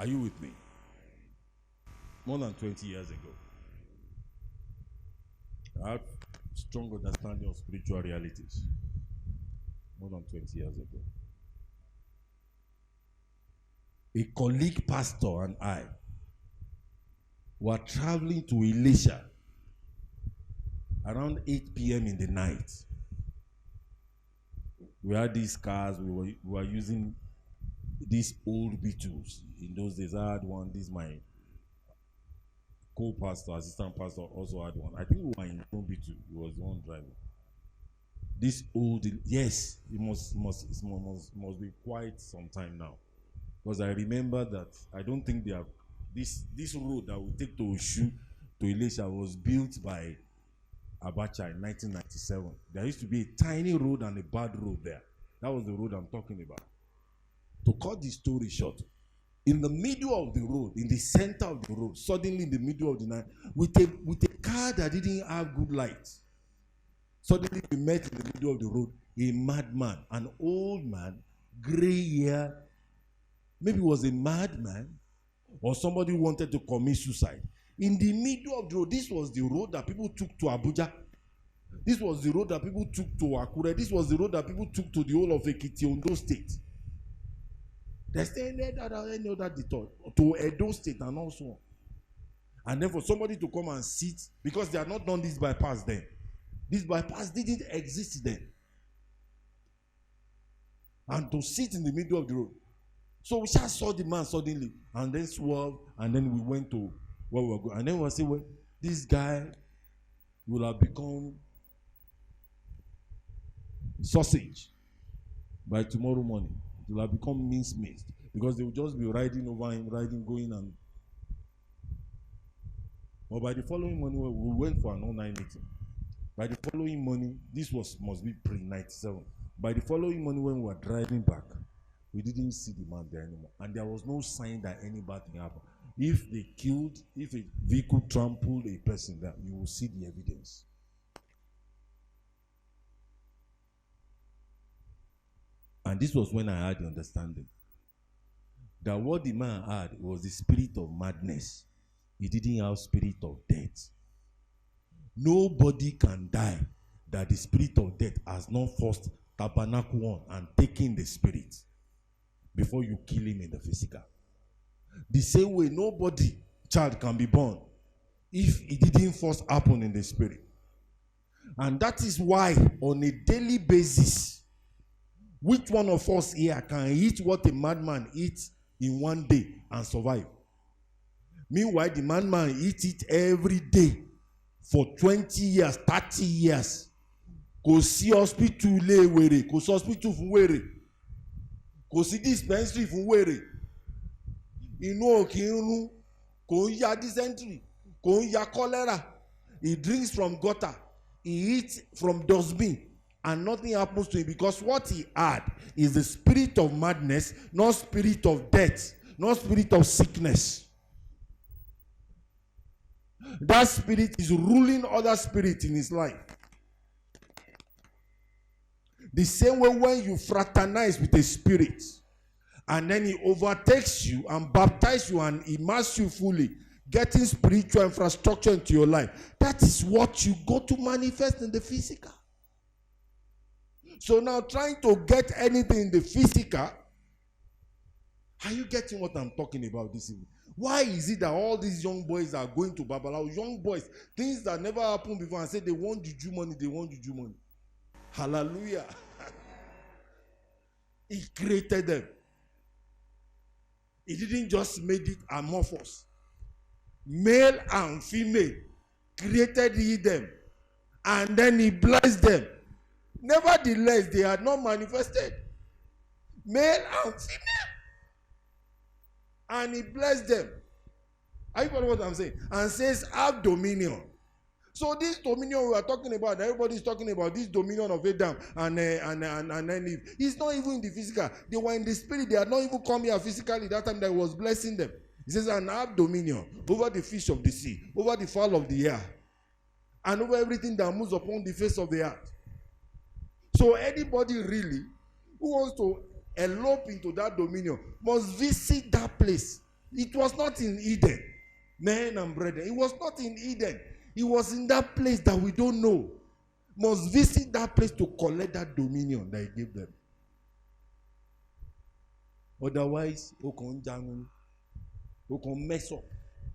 Are you with me? More than 20 years ago, I had strong understanding of spiritual realities. More than 20 years ago. A colleague pastor and I were traveling to Elisha around 8 p.m. in the night. We had these cars, we were using these old Beetles. In those days, I had one. This is my co-pastor, assistant pastor also had one. I think we were in one Beetle. He was the one driving. This old, yes, it must be quite some time now. Because I remember that I don't think they have this road that we take to Oshu to Elisha was built by Abacha in 1997. There used to be a tiny road and a bad road there. That was the road I'm talking about. To cut the story short, in the middle of the road, in the center of the road, suddenly in the middle of the night, with a car that didn't have good lights, suddenly we met in the middle of the road a madman, an old man, gray hair. Maybe it was a madman or somebody who wanted to commit suicide. In the middle of the road, this was the road that people took to Abuja. This was the road that people took to Akure. This was the road that people took to the whole of Ekiti, Ondo State. There's any other detour to Edo State and also. And then for somebody to come and sit, because they had not done this bypass then. This bypass didn't exist then. And to sit in the middle of the road. So we just saw the man suddenly and then swerved, and then we went to where we were going. And then we were saying, well, this guy will have become sausage by tomorrow morning. It will have become mincemeat because they will just be riding over him, going and. But by the following morning, we went for an all-night meeting. By the following morning, this must be pre-97. By the following morning, when we were driving back, we didn't see the man there anymore. And there was no sign that any bad thing happened. If a vehicle trampled a person there, you will see the evidence. And this was when I had the understanding that what the man had was the spirit of madness. He didn't have spirit of death. Nobody can die that the spirit of death has not first tabernacle on and taken the spirit before you kill him in the physical. The same way, nobody child can be born if it didn't first happen in the spirit. And that is why on a daily basis, which one of us here can eat what a madman eats in one day and survive? Meanwhile, the madman eats it every day for 20 years, 30 years. Kò sí hospital lé wèrè, kò sí hospital fún wèrè, kò sí dispensary fún wèrè. Inú òkè irun, kò ń ya dysentery, kò ń ya cholera. He drinks from gutter, he eats from dustbin, and nothing happens to him because what he had is the spirit of madness, not spirit of death, not spirit of sickness. That spirit is ruling other spirits in his life. The same way when you fraternize with a spirit and then he overtakes you and baptizes you and immerses you fully, getting spiritual infrastructure into your life, that is what you go to manifest in the physical. So now trying to get anything in the physical, are you getting what I'm talking about this evening? Why is it that all these young boys are going to Babalawo? Young boys, things that never happened before, and say they want juju money, they want juju money. Hallelujah. He created them. He didn't just make it amorphous. Male and female created he them. And then he blessed them. Nevertheless, they had not manifested. Male and female. And he blessed them. Are you following what I'm saying? And says, have dominion. So this dominion we are talking about, everybody is talking about this dominion of Adam and then Eve. It's not even in the physical. They were in the spirit. They had not even come here physically that time that he was blessing them. He says, and have dominion over the fish of the sea, over the fowl of the air, and over everything that moves upon the face of the earth. So anybody really who wants to elope into that dominion must visit that place. It was not in Eden. Men and brethren, it was not in Eden. It was in that place that we don't know. Must visit that place to collect that dominion that he gave them. Otherwise, we can mess up.